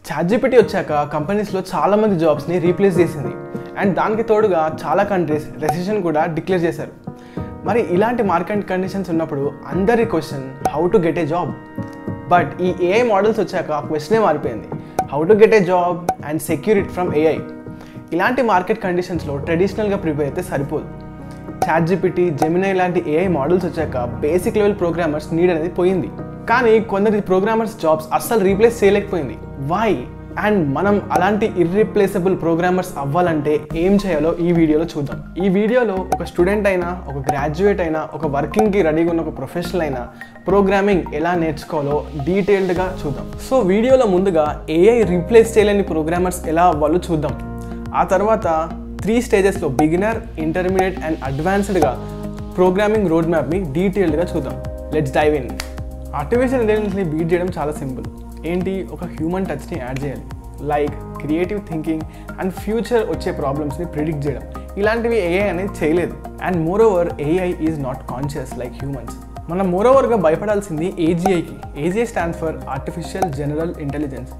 ChatGPT వచ్చాక కంపెనీస్లో చాలామంది జాబ్స్ని రీప్లేస్ చేసింది అండ్ దానికి తోడుగా చాలా కంట్రీస్ రెసెషన్ కూడా డిక్లేర్ చేశారు. మరి ఇలాంటి మార్కెట్ కండిషన్స్ ఉన్నప్పుడు అందరి question how to get a job. But ఈ ఏఐ మోడల్స్ వచ్చాక ఆ క్వశ్చనే మారిపోయింది, how to get a job and secure it from AI. ఇలాంటి మార్కెట్ కండిషన్స్లో ట్రెడిషనల్గా ప్రిపేర్ అయితే సరిపోదు. ChatGPT, జెమినై లాంటి ఏఐ మోడల్స్ వచ్చాక బేసిక్ లెవెల్ ప్రోగ్రామర్స్ నీడ్ అనేది పోయింది. కానీ కొందరి ప్రోగ్రామర్స్ జాబ్స్ అస్సలు రీప్లేస్ చేయలేకపోయింది. వై? అండ్ మనం అలాంటి ఇర్రీప్లేసబుల్ ప్రోగ్రామర్స్ అవ్వాలంటే ఏం చేయాలో ఈ వీడియోలో చూద్దాం. ఈ వీడియోలో ఒక స్టూడెంట్ అయినా, ఒక గ్రాడ్యుయేట్ అయినా, ఒక వర్కింగ్కి రెడీగా ఉన్న ఒక ప్రొఫెషనల్ అయినా ప్రోగ్రామింగ్ ఎలా నేర్చుకోవాలో డీటెయిల్డ్గా చూద్దాం. సో వీడియోలో ముందుగా ఏఐ రీప్లేస్ చేయలేని ప్రోగ్రామర్స్ ఎలా అవ్వాలో చూద్దాం. ఆ తర్వాత 3 స్టేజెస్లో బిగినర్, ఇంటర్మీడియట్ అండ్ అడ్వాన్స్డ్గా ప్రోగ్రామింగ్ రోడ్ మ్యాప్ని డీటెయిల్డ్గా చూద్దాం. Let's dive in. ఆర్టిఫిషియల్ ఇంటెలిజెన్స్ని బీట్ చేయడం చాలా సింపుల్. ఏంటి? ఒక హ్యూమన్ టచ్ని యాడ్ చేయాలి. Like creative thinking and future వచ్చే ప్రాబ్లమ్స్ని ప్రిడిక్ట్ చేయడం. ఇలాంటివి ఏఐ అనేది చేయలేదు. And moreover AI is not conscious like humans. మనం మోర్ ఓవర్గా భయపడాల్సింది ఏజీఐకి. AGI stands for artificial general intelligence.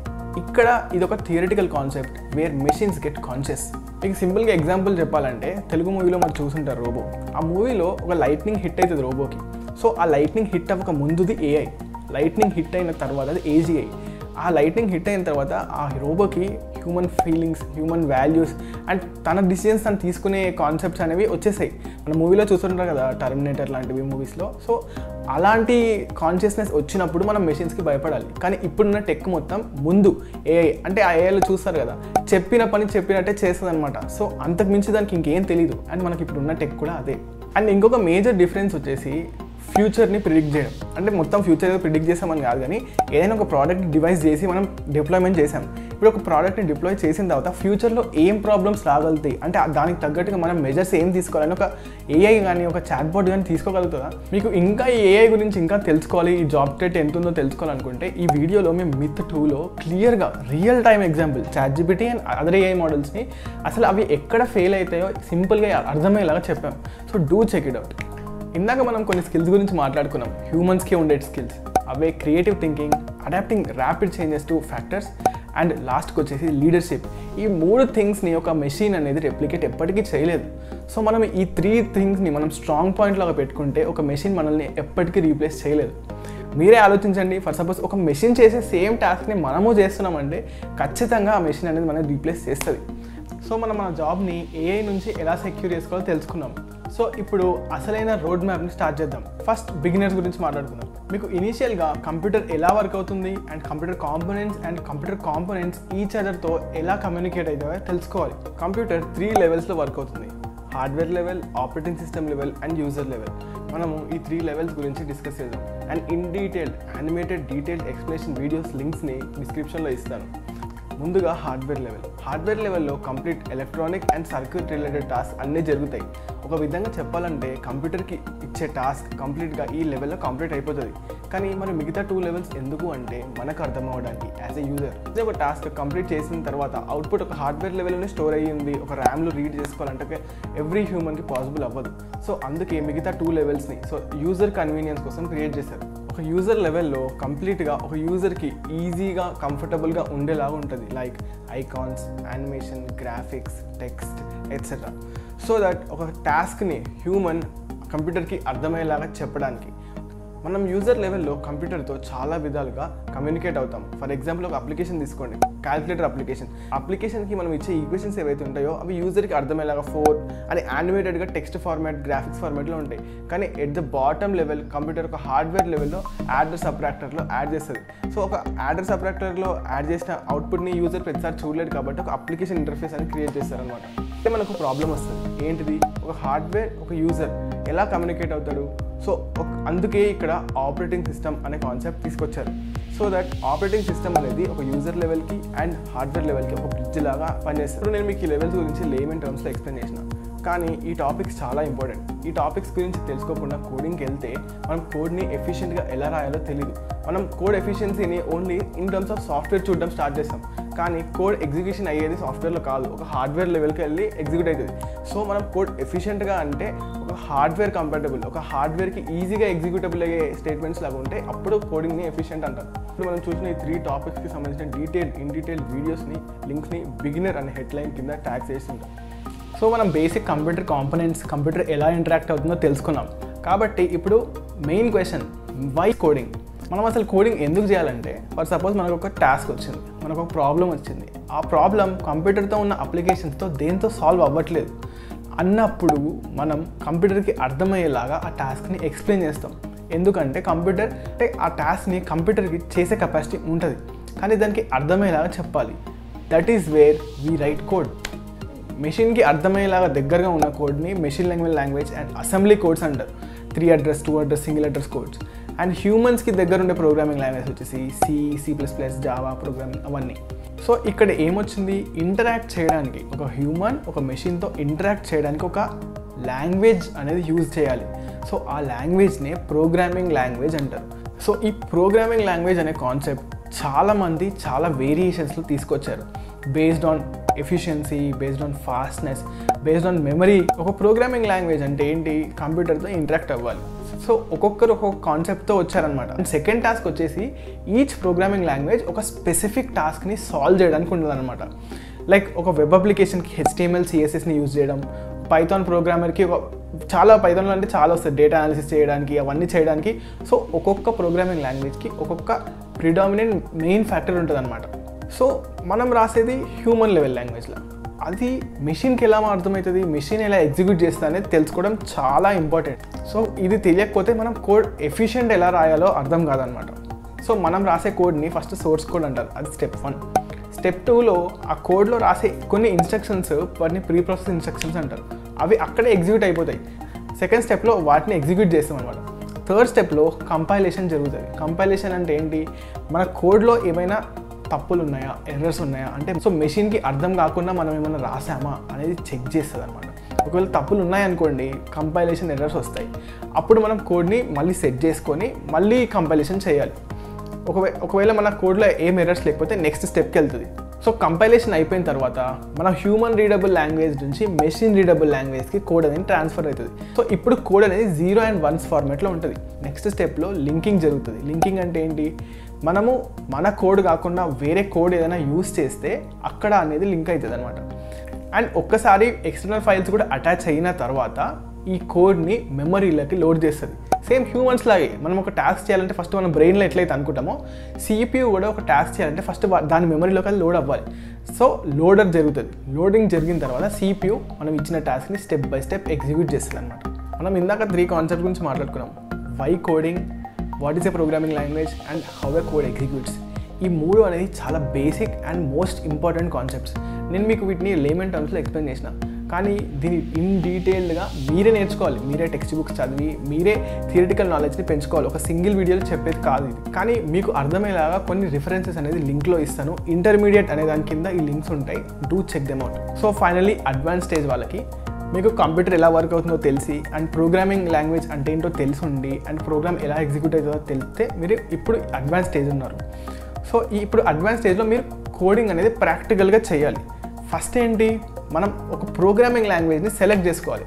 ఇక్కడ ఇది ఒక theoretical concept where machines get conscious. మీకు సింపుల్గా ఎగ్జాంపుల్ చెప్పాలంటే తెలుగు మూవీలో మనం చూసుంటారు రోబో. ఆ మూవీలో ఒక లైట్నింగ్ హిట్ అవుతుంది రోబోకి. సో ఆ లైట్నింగ్ హిట్ అవ్వక ముందుది ఏఐ, లైట్నింగ్ హిట్ అయిన తర్వాత అది ఏజీఐ. ఆ లైట్నింగ్ హిట్ అయిన తర్వాత ఆ రోబోకి human feelings, human values and తన డిసిజన్స్ తను తీసుకునే కాన్సెప్ట్స్ అనేవి వచ్చేసాయి. మన మూవీలో చూస్తుంటారు కదా, టర్మినేటర్ లాంటివి మూవీస్లో. సో అలాంటి కాన్షియస్నెస్ వచ్చినప్పుడు మనం మెషిన్స్కి భయపడాలి. కానీ ఇప్పుడున్న టెక్ మొత్తం ముందు ఏఐ అంటే ఆ ఏఐలో చూస్తారు కదా, చెప్పిన పని చెప్పినట్టే చేస్తుంది అనమాట. సో అంతకు మించి దానికి ఇంకేం తెలియదు. అండ్ మనకి ఇప్పుడున్న టెక్ కూడా అదే. అండ్ ఇంకొక మేజర్ డిఫరెన్స్ వచ్చేసి ఫ్యూచర్ని ప్రిడిక్ట్ చేయడం. అంటే మొత్తం ఫ్యూచర్ ప్రిడిక్ట్ చేసామని కాదు, కానీ ఏదైనా ఒక ప్రోడక్ట్ డివైస్ చేసి మనం డిప్లాయ్మెంట్ చేసాం. ఇప్పుడు ఒక ప్రోడక్ట్ని డిప్లాయ్ చేసిన తర్వాత ఫ్యూచర్లో ఏం ప్రాబ్లమ్స్ రాగలుగుతాయి అంటే దానికి తగ్గట్టుగా మనం మెజర్స్ ఏం తీసుకోవాలని ఒక ఏఐ కానీ ఒక చాట్బోట్ కానీ తీసుకోగలుగుతుందా? మీకు ఇంకా ఈ ఏఐ గురించి ఇంకా తెలుసుకోవాలి, ఈ జాబ్ రేట్ ఎంత ఉందో తెలుసుకోవాలనుకుంటే ఈ వీడియోలో మేము మిత్ 2లో క్లియర్గా real time example ChatGPT and other AI మోడల్స్ని అసలు అవి ఎక్కడ ఫెయిల్ అవుతాయో సింపుల్గా అర్థమయ్యేలాగా చెప్పాం. So do check it out. ఇందాక మనం కొన్ని స్కిల్స్ గురించి మాట్లాడుకున్నాం, హ్యూమన్స్కి ఉండే స్కిల్స్. అవే creative thinking, adapting rapid changes to factors and లాస్ట్కి వచ్చేసి లీడర్షిప్. ఈ 3 థింగ్స్ని ఒక మెషిన్ అనేది రెప్లికేట్ ఎప్పటికీ చేయలేదు. సో మనం ఈ 3 థింగ్స్ని మనం స్ట్రాంగ్ పాయింట్ లాగా పెట్టుకుంటే ఒక మెషిన్ మనల్ని ఎప్పటికీ రీప్లేస్ చేయలేదు. మీరే ఆలోచించండి, ఫర్ సపోజ్ ఒక మెషిన్ చేసే సేమ్ టాస్క్ని మనము చేస్తున్నామంటే ఖచ్చితంగా ఆ మెషిన్ అనేది మనల్ని రీప్లేస్ చేస్తుంది. సో మనం మన జాబ్ని ఏఐ నుంచి ఎలా సెక్యూర్ చేసుకోవాలో తెలుసుకున్నాం. సో ఇప్పుడు అసలైన రోడ్ మ్యాప్ని స్టార్ట్ చేద్దాం. ఫస్ట్ బిగినర్స్ గురించి మాట్లాడుకుందాం. మీకు ఇనీషియల్గా కంప్యూటర్ ఎలా వర్క్ అవుతుంది అండ్ కంప్యూటర్ కాంపోనెంట్స్ ఈచ్ అదర్తో ఎలా కమ్యూనికేట్ అవుతాయో తెలుసుకోవాలి. కంప్యూటర్ 3 లెవెల్స్లో వర్క్ అవుతుంది: hardware level, operating system level and user level. మనము ఈ 3 లెవెల్స్ గురించి డిస్కస్ చేద్దాం. And in detailed explanation videos లింక్స్ని డిస్క్రిప్షన్లో ఇస్తాను. ముందుగా హార్డ్వేర్ లెవెల్లో complete electronic and circuit related task అన్నీ జరుగుతాయి. ఒక విధంగా చెప్పాలంటే కంప్యూటర్కి ఇచ్చే టాస్క్ కంప్లీట్గా ఈ లెవెల్లో కంప్లీట్ అయిపోతుంది. కానీ మరి మిగతా 2 లెవెల్స్ ఎందుకు అంటే మనకు అర్థం అవ్వడానికి యాజ్ ఎ యూజర్. ఒక టాస్క్ కంప్లీట్ చేసిన తర్వాత అవుట్పుట్ ఒక హార్డ్వేర్ లెవెల్లోనే స్టోర్ అయ్యి ఉంది, ఒక ర్యామ్లో రీడ్ చేసుకోవాలంటే ఎవ్రీ హ్యూమన్కి పాసిబుల్ అవ్వదు. సో అందుకే మిగతా 2 లెవెల్స్ని యూజర్ కన్వీనియన్స్ కోసం క్రియేట్ చేశారు. ఒక యూజర్ లెవెల్లో కంప్లీట్గా ఒక యూజర్కి ఈజీగా కంఫర్టబుల్గా ఉండేలాగా ఉంటుంది, like icons, animation, graphics, text etcetera. So that ఒక టాస్క్ని హ్యూమన్ కంప్యూటర్కి అర్థమయ్యేలాగా చెప్పడానికి మనం యూజర్ లెవెల్లో కంప్యూటర్తో చాలా విధాలుగా కమ్యూనికేట్ అవుతాం. ఫర్ ఎగ్జాంపుల్ ఒక అప్లికేషన్ తీసుకోండి, క్యాలిక్యులేటర్ అప్లికేషన్కి మనం ఇచ్చే ఈక్వేషన్స్ ఏవైతే ఉంటాయో అవి యూజర్కి అర్థమయ్యేలాగా 4 అని యానిమేటెడ్గా టెక్స్ట్ ఫార్మాట్, గ్రాఫిక్స్ ఫార్మాట్లో ఉంటాయి. కానీ at the bottom level computer ఒక హార్డ్వేర్ లెవెల్లో యాడర్ సబ్ట్రాక్టర్లో యాడ్ చేస్తుంది. సో ఒక యాడర్ సబ్ట్రాక్టర్లో యాడ్ చేసిన అవుట్పుట్ని యూజర్ ప్రతిసారి చూడలేదు కాబట్టి ఒక అప్లికేషన్ ఇంటర్ఫేస్ అని క్రియేట్ చేస్తారనమాట. అంటే మనకు ప్రాబ్లం వస్తుంది. ఏంటిది? ఒక హార్డ్వేర్ ఒక యూజర్ ఎలా కమ్యూనికేట్ అవుతాడు? సో అందుకే ఇక్కడ ఆపరేటింగ్ సిస్టమ్ అనే కాన్సెప్ట్ తీసుకొచ్చారు. సో దట్ ఆపరేటింగ్ సిస్టమ్ అనేది ఒక యూజర్ లెవెల్కి అండ్ హార్డ్వేర్ లెవెల్కి ఒక బ్రిడ్జ్ లాగా పనిచేస్తారు. ఇప్పుడు నేను మీకు ఈ లెవెల్స్ గురించి లేమన్ టర్మ్స్లో ఎక్స్ప్లెయిన్ చేసిన, కానీ ఈ టాపిక్స్ చాలా ఇంపార్టెంట్. ఈ టాపిక్స్ గురించి తెలుసుకోకుండా కోడింగ్కి వెళ్తే మనం కోడ్ని ఎఫిషియెంట్గా ఎలా రాయాలో తెలియదు. మనం కోడ్ ఎఫిషియన్సీని only in terms of software చూడడం స్టార్ట్ చేస్తాం. కానీ కోడ్ ఎగ్జిక్యూషన్ అయ్యేది సాఫ్ట్వేర్లో కాదు, ఒక హార్డ్వేర్ లెవెల్కి వెళ్ళి ఎగ్జిక్యూట్ అవుతుంది. సో మనం కోడ్ ఎఫిషియెంట్గా అంటే ఒక హార్డ్వేర్ కంపాటబుల్, ఒక హార్డ్వేర్కి ఈజీగా ఎగ్జిక్యూటబుల్ అయ్యే స్టేట్మెంట్స్ లాగా ఉంటే అప్పుడు కోడింగ్ని ఎఫిషియెంట్ అంటారు. ఇప్పుడు మనం చూసిన ఈ 3 టాపిక్స్కి సంబంధించిన ఇన్ డీటెయిల్ వీడియోస్ని, లింక్స్ని బిగినర్ అనే హెడ్లైన్ కింద ట్యాగ్ చేసి ఉంటాం. సో మనం బేసిక్ కంప్యూటర్ కాంపోనెంట్స్, కంప్యూటర్ ఎలా ఇంటరాక్ట్ అవుతుందో తెలుసుకున్నాం. కాబట్టి ఇప్పుడు మెయిన్ క్వశ్చన్, వై కోడింగ్? మనం అసలు కోడింగ్ ఎందుకు చేయాలంటే, ఫర్ సపోజ్ మనకు ఒక టాస్క్ వచ్చింది, మనకు ఒక ప్రాబ్లం వచ్చింది, ఆ ప్రాబ్లం కంప్యూటర్తో ఉన్న అప్లికేషన్స్తో దేంతో సాల్వ్ అవ్వట్లేదు అన్నప్పుడు మనం కంప్యూటర్కి అర్థమయ్యేలాగా ఆ టాస్క్ని ఎక్స్ప్లెయిన్ చేస్తాం. ఎందుకంటే కంప్యూటర్ అంటే ఆ టాస్క్ని కంప్యూటర్కి చేసే కెపాసిటీ ఉంటుంది, కానీ దానికి అర్థమయ్యేలాగా చెప్పాలి. That is where we write code. మెషిన్కి అర్థమయ్యేలాగా దగ్గరగా ఉన్న కోడ్ని machine language and assembly codes అంటారు. 3 address, 2 address, single address codes. And హ్యూమన్స్కి దగ్గర ఉండే ప్రోగ్రామింగ్ లాంగ్వేజ్ వచ్చేసి C++, జావా ప్రోగ్రామింగ్ అవన్నీ. సో ఇక్కడ ఏమొచ్చింది, ఇంటరాక్ట్ చేయడానికి ఒక హ్యూమన్ ఒక మెషిన్తో ఇంటరాక్ట్ చేయడానికి ఒక లాంగ్వేజ్ అనేది యూజ్ చేయాలి. సో ఆ లాంగ్వేజ్నే ప్రోగ్రామింగ్ లాంగ్వేజ్ అంటారు. సో ఈ ప్రోగ్రామింగ్ లాంగ్వేజ్ అనే కాన్సెప్ట్ చాలామంది చాలా వేరియేషన్స్లో తీసుకొచ్చారు. Based on efficiency, based on fastness, based on memory. ఒక ప్రోగ్రామింగ్ లాంగ్వేజ్ అంటే ఏంటి, కంప్యూటర్తో ఇంటరాక్ట్ అవ్వాలి. సో ఒక్కొక్కరు ఒక్కొక్క కాన్సెప్ట్తో వచ్చారనమాట. అండ్ సెకండ్ టాస్క్ వచ్చేసి ఈచ్ ప్రోగ్రామింగ్ లాంగ్వేజ్ ఒక స్పెసిఫిక్ టాస్క్ని సాల్వ్ చేయడానికి ఉంటుందన్నమాట. లైక్ ఒక వెబ్ అప్లికేషన్కి HTML, CSSని యూజ్ చేయడం, పైథాన్ ప్రోగ్రామర్కి పైథాన్లో అంటే చాలా వస్తుంది, డేటా అనాలిసిస్ చేయడానికి, అవన్నీ చేయడానికి. సో ఒక్కొక్క ప్రోగ్రామింగ్ లాంగ్వేజ్కి ఒక్కొక్క ప్రిడామినెంట్ మెయిన్ ఫ్యాక్టర్ ఉంటుంది అనమాట. సో మనం రాసేది హ్యూమన్ లెవెల్ లాంగ్వేజ్లో, అది మెషిన్కి ఎలా అర్థమవుతుంది, మెషిన్ ఎలా ఎగ్జిక్యూట్ చేస్తా అనేది తెలుసుకోవడం చాలా ఇంపార్టెంట్. సో ఇది తెలియకపోతే మనం కోడ్ ఎఫిషియెంట్ ఎలా రాయాలో అర్థం కాదనమాట. సో మనం రాసే కోడ్ని ఫస్ట్ సోర్స్ కోడ్ అంటారు, అది స్టెప్ 1. స్టెప్ 2లో ఆ కోడ్లో రాసే కొన్ని ఇన్స్ట్రక్షన్స్, వాటిని ప్రీ ప్రాసెస్ ఇన్స్ట్రక్షన్స్ అంటారు, అవి అక్కడే ఎగ్జిక్యూట్ అయిపోతాయి. సెకండ్ స్టెప్లో వాటిని ఎగ్జిక్యూట్ చేస్తాం అనమాట. థర్డ్ స్టెప్లో కంపైలేషన్ జరుగుతుంది. కంపైలేషన్ అంటే ఏంటి, మన కోడ్లో ఏమైనా తప్పులు ఉన్నాయా, ఎర్రర్స్ ఉన్నాయా అంటే, సో మెషిన్కి అర్థం కాకుండా మనం ఏమైనా రాసామా అనేది చెక్ చేస్తుంది అనమాట. ఒకవేళ తప్పులు ఉన్నాయనుకోండి, కంపైలేషన్ ఎర్రర్స్ వస్తాయి. అప్పుడు మనం కోడ్ని మళ్ళీ సెట్ చేసుకొని మళ్ళీ కంపైలేషన్ చేయాలి. ఒకవేళ మన కోడ్లో ఏం ఎర్రర్స్ లేకపోతే నెక్స్ట్ స్టెప్కి వెళ్తుంది. సో కంపైలేషన్ అయిపోయిన తర్వాత మన హ్యూమన్ రీడబుల్ లాంగ్వేజ్ నుంచి మెషిన్ రీడబుల్ లాంగ్వేజ్కి కోడ్ అనేది ట్రాన్స్ఫర్ అవుతుంది. సో ఇప్పుడు కోడ్ అనేది 0 and 1s ఫార్మాట్లో ఉంటుంది. నెక్స్ట్ స్టెప్లో లింకింగ్ జరుగుతుంది. లింకింగ్ అంటే ఏంటి, మనము మన కోడ్ కాకుండా వేరే కోడ్ ఏదైనా యూస్ చేస్తే అక్కడ అనేది లింక్ అవుతుంది అనమాట. అండ్ ఒక్కసారి ఎక్స్టర్నల్ ఫైల్స్ కూడా అటాచ్ అయిన తర్వాత ఈ కోడ్ని మెమరీలోకి లోడ్ చేస్తుంది. సేమ్ హ్యూమన్స్ లాగే మనం ఒక టాస్క్ చేయాలంటే ఫస్ట్ మనం బ్రెయిన్లో ఎట్లయితే అనుకుంటామో, CPU కూడా ఒక టాస్క్ చేయాలంటే ఫస్ట్ దాని మెమరీలోకి అది లోడ్ అవ్వాలి. సో లోడర్ జరుగుతుంది. లోడింగ్ జరిగిన తర్వాత CPU మనం ఇచ్చిన టాస్క్ని స్టెప్ బై స్టెప్ ఎగ్జిక్యూట్ చేస్తుంది అనమాట. మనం ఇందాక 3 కాన్సెప్ట్ గురించి మాట్లాడుకున్నాం, why coding, what is a programming language and how a code executes. ఈ 3 అనేది చాలా basic and most important concepts. నేను మీకు వీటిని లేమన్ టర్మ్స్లో ఎక్స్ప్లెయిన్ చేసిన, కానీ దీన్ని ఇన్ డీటెయిల్డ్గా మీరే నేర్చుకోవాలి. మీరే టెక్స్ట్ బుక్స్ చదివి మీరే థియరిటికల్ నాలెడ్జ్ని పెంచుకోవాలి. ఒక సింగిల్ వీడియోలో చెప్పేది కాదు ఇది. కానీ మీకు అర్థమయ్యేలాగా కొన్ని రిఫరెన్సెస్ అనేది లింక్లో ఇస్తాను. ఇంటర్మీడియట్ అనే దాని కింద ఈ లింక్స్ ఉంటాయి, do check them out. So finally advance stage వాళ్ళకి మీకు కంప్యూటర్ ఎలా వర్క్ అవుతుందో తెలిసి అండ్ ప్రోగ్రామింగ్ లాంగ్వేజ్ అంటే ఏంటో తెలిసి ఉండి అండ్ ప్రోగ్రామ్ ఎలా ఎగ్జిక్యూట్ అవుతుందో తెలిస్తే మీరు ఇప్పుడు అడ్వాన్స్ స్టేజ్ ఉన్నారు. సో ఇప్పుడు అడ్వాన్స్ స్టేజ్లో మీరు కోడింగ్ అనేది ప్రాక్టికల్గా చేయాలి. ఫస్ట్ ఏంటి, మనం ఒక ప్రోగ్రామింగ్ లాంగ్వేజ్ని సెలెక్ట్ చేసుకోవాలి.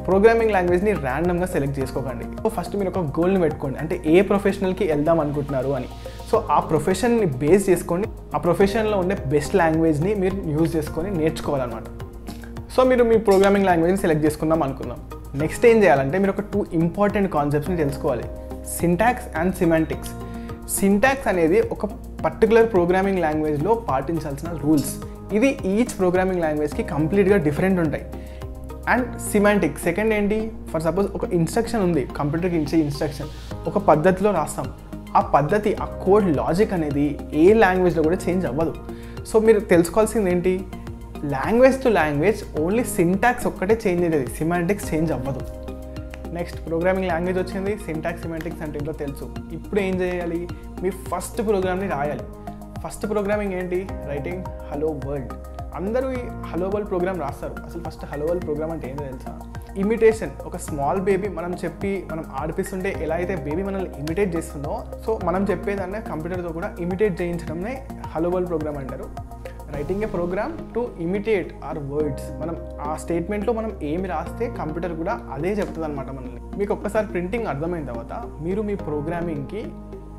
ప్రోగ్రామింగ్ లాంగ్వేజ్ని ర్యాండమ్గా సెలెక్ట్ చేసుకోకండి. సో ఫస్ట్ మీరు ఒక గోల్ని పెట్టుకోండి, అంటే ఏ ప్రొఫెషనల్కి వెళ్దాం అనుకుంటున్నారు అని. సో ఆ ప్రొఫెషన్ని బేస్ చేసుకొని ఆ ప్రొఫెషన్లో ఉండే బెస్ట్ లాంగ్వేజ్ని మీరు యూజ్ చేసుకొని నేర్చుకోవాలన్నమాట. సో మీరు మీ ప్రోగ్రామింగ్ లాంగ్వేజ్ని సెలెక్ట్ చేసుకుందాం అనుకుందాం. నెక్స్ట్ ఏం చేయాలంటే మీరు ఒక 2 ఇంపార్టెంట్ కాన్సెప్ట్స్ని తెలుసుకోవాలి, సింటాక్స్ అండ్ సిమాంటిక్స్. సింటాక్స్ అనేది ఒక పర్టికులర్ ప్రోగ్రామింగ్ లాంగ్వేజ్లో పాటించాల్సిన రూల్స్. ఇది ఈచ్ ప్రోగ్రామింగ్ లాంగ్వేజ్కి కంప్లీట్గా డిఫరెంట్ ఉంటాయి. అండ్ సిమాంటిక్ సెకండ్ ఏంటి, ఫర్ సపోజ్ ఒక ఇన్స్ట్రక్షన్ ఉంది, కంప్యూటర్కి ఇచ్చే ఇన్స్ట్రక్షన్ ఒక పద్ధతిలో రాస్తాం. ఆ పద్ధతి, ఆ కోడ్ లాజిక్ అనేది ఏ లాంగ్వేజ్లో కూడా చేంజ్ అవ్వదు. సో మీరు తెలుసుకోవాల్సింది ఏంటి, language to language only syntax ఒక్కటే చేంజ్ అయ్యేది, సిమాంటిక్స్ చేంజ్ అవ్వదు. నెక్స్ట్ ప్రోగ్రామింగ్ లాంగ్వేజ్ వచ్చింది, సింటాక్స్ సిమాంటిక్స్ అంటే ఏంటో తెలుసు. ఇప్పుడు ఏం చేయాలి, మీ ఫస్ట్ ప్రోగ్రామ్ని రాయాలి. ఫస్ట్ ప్రోగ్రామింగ్ ఏంటి, రైటింగ్ హలో వరల్డ్. అందరూ ఈ హలో వరల్డ్ ప్రోగ్రామ్ రాస్తారు. అసలు ఫస్ట్ హలో వరల్డ్ ప్రోగ్రామ్ అంటే ఏంటో తెలుసా, ఇమిటేషన్. ఒక స్మాల్ బేబీ మనం ఆడిపిస్తుంటే ఎలా అయితే బేబీ మనల్ని ఇమిటేట్ చేస్తుందో, సో మనం చెప్పేదాన్ని కంప్యూటర్తో కూడా ఇమిటేట్ చేయించడమే హలో వరల్డ్ ప్రోగ్రామ్ అంటారు. Writing a program to imitate our words. మనం ఆ స్టేట్మెంట్లో మనం ఏమి రాస్తే కంప్యూటర్ కూడా అదే చెప్తుంది అనమాట మనల్ని. మీకు ఒక్కసారి ప్రింటింగ్ అర్థమైన తర్వాత మీరు మీ ప్రోగ్రామింగ్కి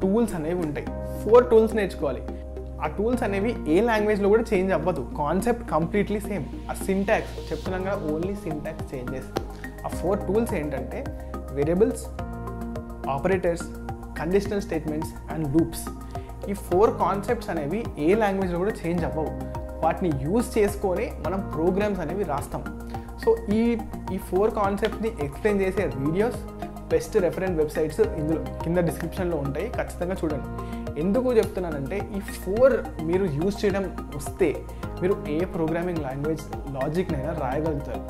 టూల్స్ అనేవి ఉంటాయి. 4 టూల్స్ నేర్చుకోవాలి. ఆ టూల్స్ అనేవి ఏ లాంగ్వేజ్లో కూడా చేంజ్ అవ్వదు, కాన్సెప్ట్ కంప్లీట్లీ సేమ్. ఆ సింటాక్స్ చెప్తున్నాం కదా, ఓన్లీ సింటాక్స్ చేంజెస్. ఆ 4 టూల్స్ ఏంటంటే variables, operators, conditional statements and loops. ఈ 4 కాన్సెప్ట్స్ అనేవి ఏ లాంగ్వేజ్లో కూడా చేంజ్ అవ్వవు. వాటిని యూజ్ చేసుకొని మనం ప్రోగ్రామ్స్ అనేవి రాస్తాం. సో ఈ 4 కాన్సెప్ట్ని ఎక్స్ప్లెయిన్ చేసే వీడియోస్, బెస్ట్ రెఫరెన్స్ వెబ్సైట్స్ ఇందులో కింద డిస్క్రిప్షన్లో ఉంటాయి, ఖచ్చితంగా చూడండి. ఎందుకు చెప్తున్నానంటే ఈ 4 మీరు యూజ్ చేయడం వస్తే మీరు ఏ ప్రోగ్రామింగ్ లాంగ్వేజ్ లాజిక్నైనా రాయగలుగుతారు.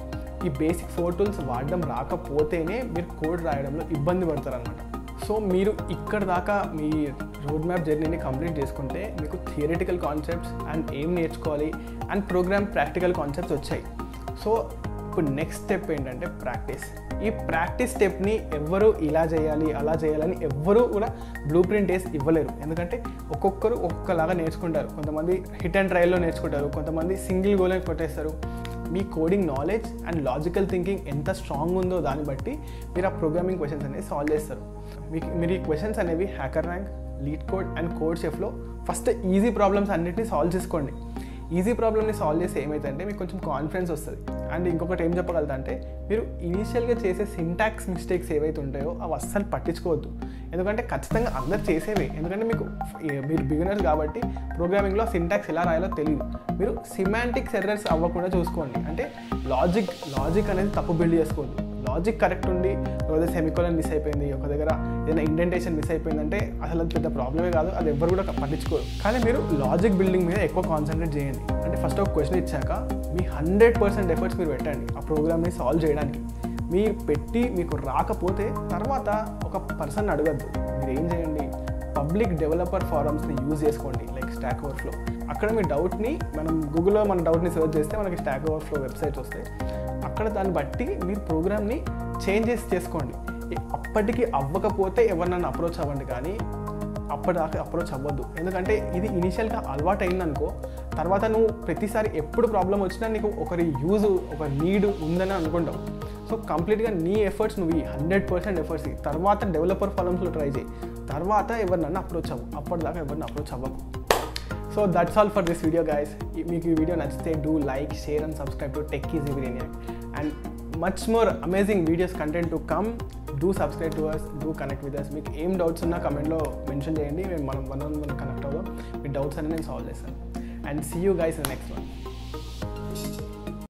ఈ బేసిక్ 4 టూల్స్ వాడడం రాకపోతేనే మీరు కోడ్ రాయడంలో ఇబ్బంది పడతారు అనమాట. సో మీరు ఇక్కడ దాకా మీ రోడ్ మ్యాప్ జర్నీని కంప్లీట్ చేసుకుంటే మీకు థియరిటికల్ కాన్సెప్ట్స్ అండ్ ఏం నేర్చుకోవాలి అండ్ ప్రోగ్రామ్ ప్రాక్టికల్ కాన్సెప్ట్స్ వచ్చాయి. సో ఇప్పుడు నెక్స్ట్ స్టెప్ ఏంటంటే ప్రాక్టీస్. ఈ ప్రాక్టీస్ స్టెప్ని ఎవ్వరూ ఇలా చేయాలి అలా చేయాలని ఎవ్వరూ కూడా బ్లూ ప్రింట్ వేసి ఇవ్వలేరు. ఎందుకంటే ఒక్కొక్కరు ఒక్కొక్కలాగా నేర్చుకుంటారు. కొంతమంది హిట్ అండ్ ట్రయల్లో నేర్చుకుంటారు, కొంతమంది సింగిల్ గోల్ అని కొట్టేస్తారు. మీ coding knowledge and logical thinking ఎంత స్ట్రాంగ్ ఉందో దాన్ని బట్టి మీరు ఆ ప్రోగ్రామింగ్ క్వశ్చన్స్ అనేవి సాల్వ్ చేస్తారు. మీరు ఈ క్వశ్చన్స్ అనేవి HackerRank, LeetCode and కోడ్ షెఫ్లో ఫస్ట్ ఈజీ ప్రాబ్లమ్స్ అన్నిటిని సాల్వ్ చేసుకోండి. ఈజీ ప్రాబ్లమ్ని సాల్వ్ చేస్తే ఏమైతుందంటే మీకు కొంచెం కాన్ఫిడెన్స్ వస్తుంది. అండ్ ఇంకొకటి ఏం చెప్పగలుగుతా అంటే మీరు ఇనీషియల్గా చేసే సింటాక్స్ మిస్టేక్స్ ఏవైతే ఉంటాయో అవి అస్సలు పట్టించుకోవద్దు. ఎందుకంటే ఖచ్చితంగా అందరు చేసేవే. ఎందుకంటే మీరు బిగినర్స్ కాబట్టి ప్రోగ్రామింగ్లో సింటాక్స్ ఎలా రాయాలో తెలియదు. మీరు సిమాంటిక్స్ ఎర్రర్స్ అవ్వకుండా చూసుకోండి. అంటే లాజిక్ అనేది తప్పు బిల్డ్ చేసుకోవద్దు. లాజిక్ కరెక్ట్ ఉండి లేదా సెమికోలన్ మిస్ అయిపోయింది, ఒక దగ్గర ఏదైనా ఇండెంటేషన్ మిస్ అయిపోయిందంటే అసలు అది పెద్ద ప్రాబ్లమే కాదు, అది ఎవ్వరు కూడా పట్టించుకోరు. కానీ మీరు లాజిక్ బిల్డింగ్ మీద ఎక్కువ కాన్సన్ట్రేట్ చేయండి. అంటే ఫస్ట్ ఒక క్వశ్చన్ ఇచ్చాక మీ 100% ఎఫర్ట్స్ మీరు పెట్టండి ఆ ప్రోగ్రామ్ని సాల్వ్ చేయడానికి. మీరు పెట్టి మీకు రాకపోతే తర్వాత ఒక పర్సన్ అడగద్దు. మీరు ఏం చేయండి, పబ్లిక్ డెవలపర్ ఫారమ్స్ని యూజ్ చేసుకోండి, లైక్ స్టాక్ ఓవర్ఫ్లో. అక్కడ మీ డౌట్ని మనం గూగుల్లో మన డౌట్ని సెర్చ్ చేస్తే మనకి స్టాక్ ఓవర్ఫ్లో వెబ్సైట్స్ వస్తాయి. అక్కడ దాన్ని బట్టి మీరు ప్రోగ్రామ్ని చేంజెస్ చేసుకోండి. అప్పటికి అవ్వకపోతే ఎవరినైనా అప్రోచ్ అవ్వండి, కానీ అప్పటిదాకా అప్రోచ్ అవ్వద్దు. ఎందుకంటే ఇది ఇనిషియల్గా అలవాటు అయిందనుకో, తర్వాత నువ్వు ప్రతిసారి ఎప్పుడు ప్రాబ్లం వచ్చినా నీకు ఒకరి యూజ్, ఒక నీడ్ ఉందని అనుకుంటావు. సో కంప్లీట్గా నీ ఎఫర్ట్స్ నువ్వు 100% ఎఫర్ట్స్ తర్వాత డెవలపర్ ఫారమ్స్లో ట్రై చేయి. తర్వాత ఎవరినన్నా అప్రోచ్ అవ్వు, అప్పటిదాకా ఎవరిని అప్రోచ్ అవ్వకు. So that's all for this video guys. మీకు ఈ వీడియో నచ్చితే do like, share and subscribe to Tech Easy Brainiac. And much more amazing videos content to come. Do subscribe to us, do connect with us. మీకు ఏం doubts ఉన్నా కమెంట్లో mention చేయండి, మనం 1-on-1 connect అవుదాం. మీ doubts అన్ని నేను solve చేస్తాను. And see you guys in the next one.